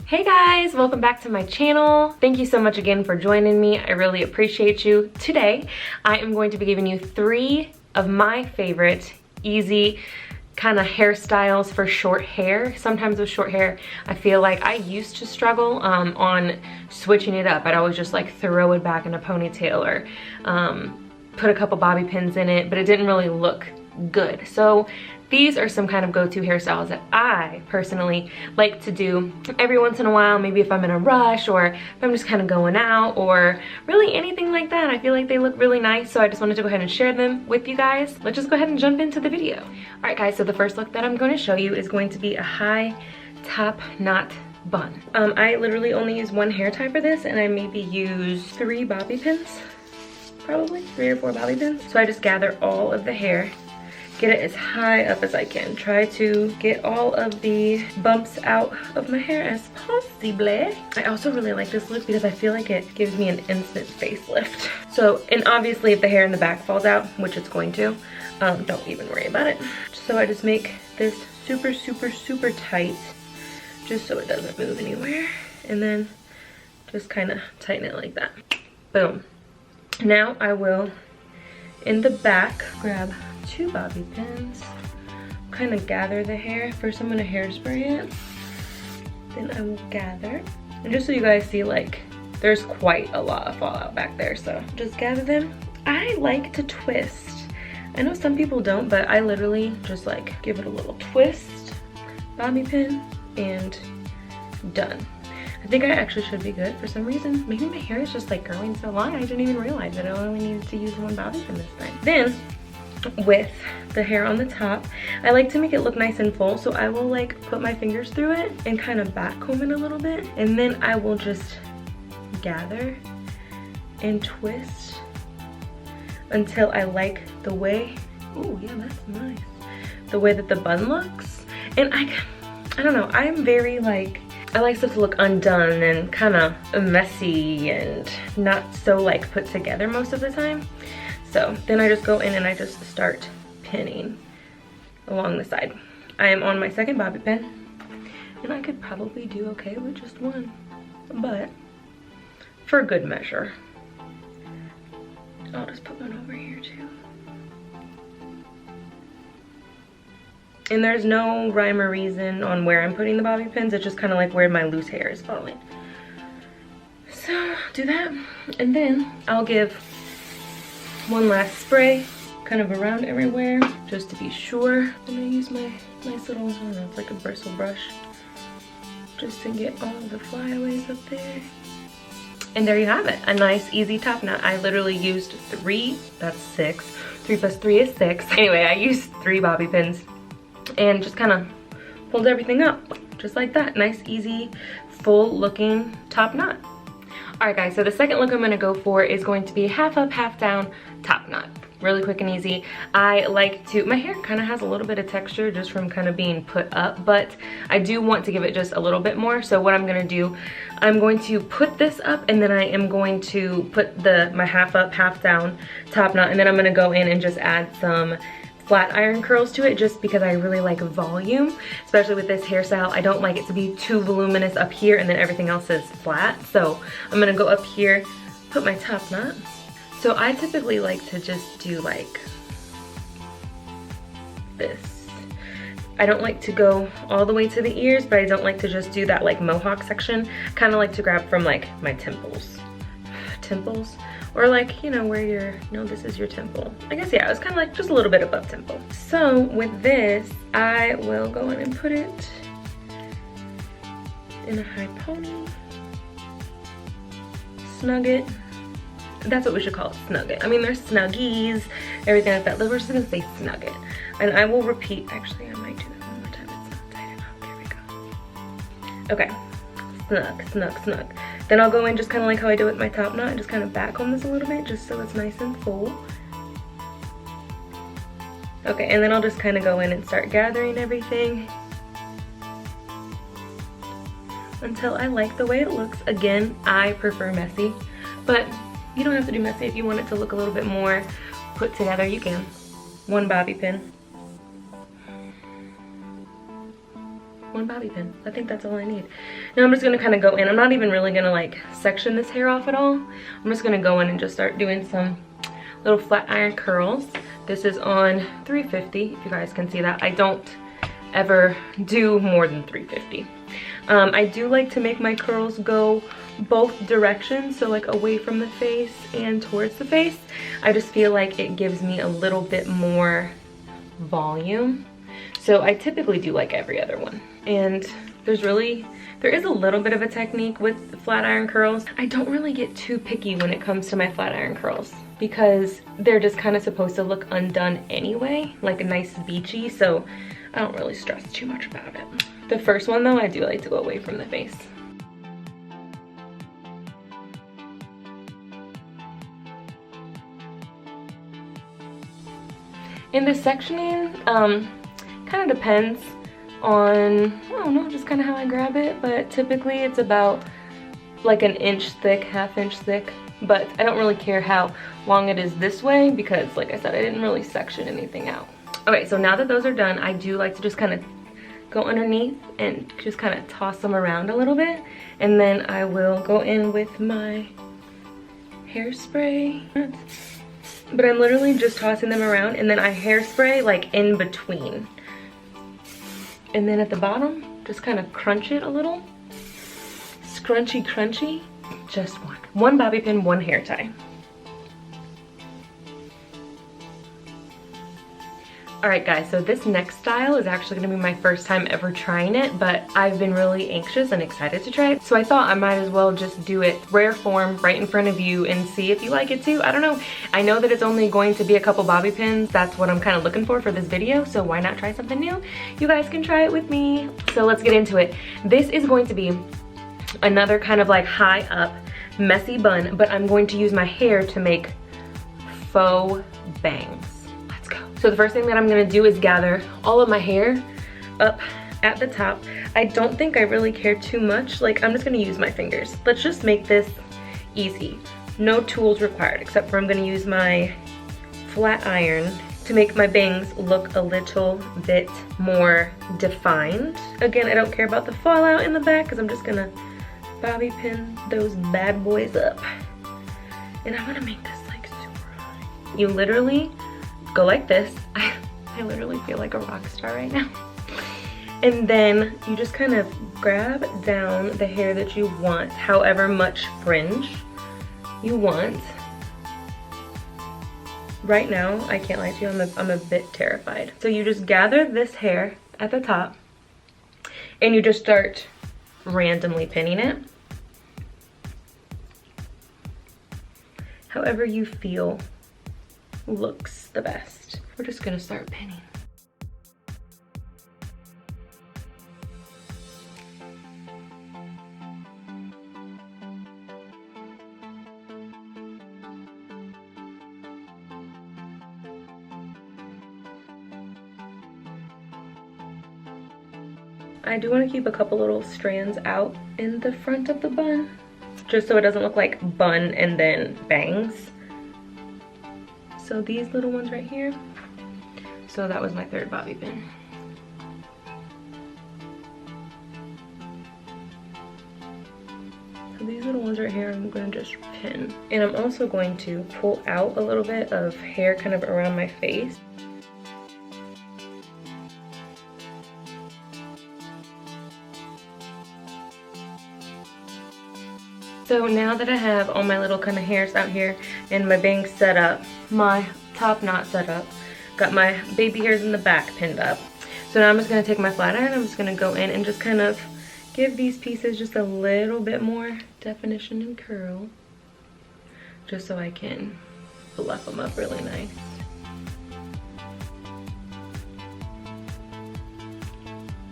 Hey guys, welcome back to my channel. Thank you so much again for joining me. I really appreciate you. Today, I am going to be giving you 3 of my favorite easy kind of hairstyles for short hair. Sometimes with short hair, I feel like I used to struggle on switching it up. I'd always just like throw it back in a ponytail or put a couple bobby pins in it, but it didn't really look good. So these are some kind of go-to hairstyles that I personally like to do every once in a while, maybe if I'm in a rush or if I'm just kind of going out or really anything like that. I feel like they look really nice, so I just wanted to go ahead and share them with you guys. Let's just go ahead and jump into the video. All right guys, so the first look that I'm going to show you is going to be a high top knot bun. I literally only use 1 hair tie for this, and I maybe use 3 bobby pins, probably 3 or 4 bobby pins. So I just gather all of the hair, get it as high up as I can. Try to get all of the bumps out of my hair as possible. I also really like this look because I feel like it gives me an instant facelift. So, and obviously if the hair in the back falls out, which it's going to, don't even worry about it. So I just make this super, super, super tight, just so it doesn't move anywhere. And then just kind of tighten it like that. Boom. Now I will, in the back, grab 2 bobby pins, kind of gather the hair. First I'm gonna hairspray it, then I will gather. And just so you guys see, like, there's quite a lot of fallout back there, so just gather them. I like to twist. I know some people don't, but I literally just like give it a little twist, bobby pin, and done. I think I actually should be good for some reason. Maybe my hair is just like growing so long, I didn't even realize that I only needed to use 1 bobby pin this time. Then, with the hair on the top, I like to make it look nice and full, so I will like put my fingers through it and kind of back comb it a little bit, and then I will just gather and twist until I like the way, oh yeah, that's nice, the way that the bun looks. And I don't know, I'm very like, I like stuff to look undone and kind of messy and not so like put together most of the time. So then I just go in and I just start pinning along the side. I am on my 2nd bobby pin, and I could probably do okay with just 1, but for good measure, I'll just put 1 over here too. And there's no rhyme or reason on where I'm putting the bobby pins. It's just kind of like where my loose hair is falling. So do that, and then I'll give 1 last spray, kind of around everywhere, just to be sure. And I use my nice little, I don't know, it's like a bristle brush, just to get all the flyaways up there. And there you have it, a nice easy top knot. I literally used 3, that's 6. 3 plus 3 is 6. Anyway, I used 3 bobby pins and just kind of pulled everything up, just like that. Nice, easy, full looking top knot. Alright guys, so the second look I'm going to go for is going to be half up, half down top knot. Really quick and easy. I like to, my hair kind of has a little bit of texture just from kind of being put up, but I do want to give it just a little bit more. So what I'm going to do, I'm going to put this up, and then I am going to put my half up, half down top knot, and then I'm going to go in and just add some flat iron curls to it, just because I really like volume, especially with this hairstyle. I don't like it to be too voluminous up here and then everything else is flat. So I'm gonna go up here, put my top knot. So I typically like to just do like this. I don't like to go all the way to the ears, but I don't like to just do that like mohawk section. Kind of like to grab from like my temples, or like, you know, where you're, no, this is your temple. I guess, yeah, it's kind of like just a little bit above temple. So with this, I will go in and put it in a high pony, snug it. That's what we should call it, snug it. I mean, there's snuggies, everything like that. We're just gonna say snug it. And I will repeat, actually, I might do that one more time. It's not tight enough, there we go. Okay, snug, snug, snug. Then I'll go in just kind of like how I do with my top knot and just kind of back comb this a little bit, just so it's nice and full. Okay, and then I'll just kind of go in and start gathering everything until I like the way it looks. Again, I prefer messy, but you don't have to do messy. If you want it to look a little bit more put together, you can. 1 bobby pin. one bobby pin. I think that's all I need. Now I'm just gonna kind of go in. I'm not even really gonna like section this hair off at all. I'm just gonna go in and just start doing some little flat iron curls. This is on 350, if you guys can see that. I don't ever do more than 350. I do like to make my curls go both directions, so like away from the face and towards the face. I just feel like it gives me a little bit more volume. So I typically do like every other one. And there is a little bit of a technique with flat iron curls. I don't really get too picky when it comes to my flat iron curls because they're just kind of supposed to look undone anyway, like a nice beachy, so I don't really stress too much about it. The first one though, I do like to go away from the face. In the sectioning, kind of depends on, I don't know, just kind of how I grab it, but typically it's about like an inch thick, ½ inch thick, but I don't really care how long it is this way because like I said, I didn't really section anything out. Okay, so now that those are done, I do like to just kind of go underneath and just kind of toss them around a little bit, and then I will go in with my hairspray. But I'm literally just tossing them around, and then I hairspray like in between. And then at the bottom, just kind of crunch it a little. Scrunchy crunchy. Just one. One bobby pin, one hair tie. Alright guys, so this next style is actually going to be my first time ever trying it, but I've been really anxious and excited to try it. So I thought I might as well just do it rare form right in front of you and see if you like it too. I don't know. I know that it's only going to be a couple bobby pins. That's what I'm kind of looking for this video, so why not try something new? You guys can try it with me. So let's get into it. This is going to be another kind of like high up messy bun, but I'm going to use my hair to make faux bangs. So the first thing that I'm gonna do is gather all of my hair up at the top. I don't think I really care too much. Like, I'm just gonna use my fingers. Let's just make this easy. No tools required, except for I'm gonna use my flat iron to make my bangs look a little bit more defined. Again, I don't care about the fallout in the back because I'm just gonna bobby pin those bad boys up. And I'm gonna make this like super high. You literally go like this. I literally feel like a rock star right now. And then you just kind of grab down the hair that you want, however much fringe you want. Right now, I can't lie to you, I'm a bit terrified. So you just gather this hair at the top and you just start randomly pinning it. However you feel looks the best. We're just gonna start pinning. I do want to keep a couple little strands out in the front of the bun, just so it doesn't look like bun and then bangs. So these little ones right here. So that was my third bobby pin. So these little ones right here, I'm gonna just pin. And I'm also going to pull out a little bit of hair kind of around my face. So now that I have all my little kind of hairs out here and my bangs set up, my top knot set up, got my baby hairs in the back pinned up. So now I'm just going to take my flat iron, I'm just going to go in and just kind of give these pieces just a little bit more definition and curl, just so I can fluff them up really nice.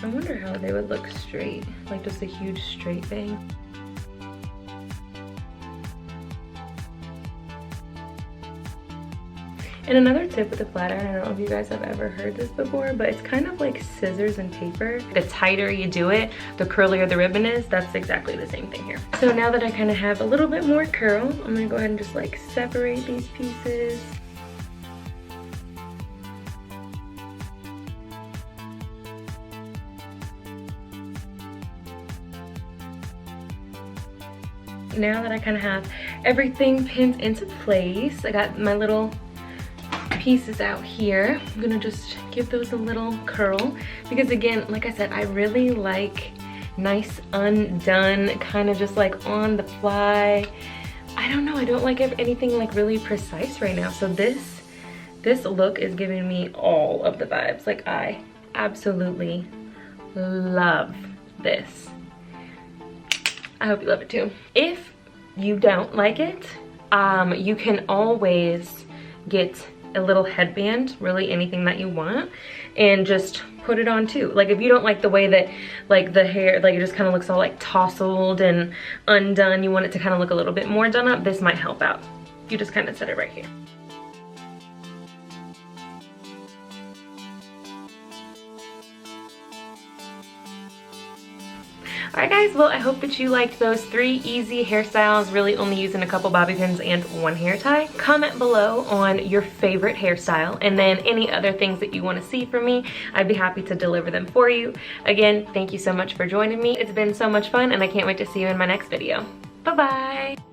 I wonder how they would look straight, like just a huge straight bang. And another tip with the flat iron, I don't know if you guys have ever heard this before, but it's kind of like scissors and paper. The tighter you do it, the curlier the ribbon is. That's exactly the same thing here. So now that I kind of have a little bit more curl, I'm gonna go ahead and just like separate these pieces. now that I kind of have everything pinned into place, I got my little pieces out here. I'm gonna just give those a little curl because again, like I said, I really like nice undone, kind of just like on the fly. I don't know, I don't like anything like really precise right now. So this look is giving me all of the vibes. Like I absolutely love this. I hope you love it too. If you don't like it, you can always get a little headband, really anything that you want, and just put it on too. Like if you don't like the way that like the hair, like it just kind of looks all like tousled and undone, you want it to kind of look a little bit more done up, this might help out. You just kind of set it right here. Alright guys, well I hope that you liked those 3 easy hairstyles, really only using a couple bobby pins and 1 hair tie. Comment below on your favorite hairstyle and then any other things that you want to see from me. I'd be happy to deliver them for you. Again, thank you so much for joining me. It's been so much fun and I can't wait to see you in my next video. Bye bye!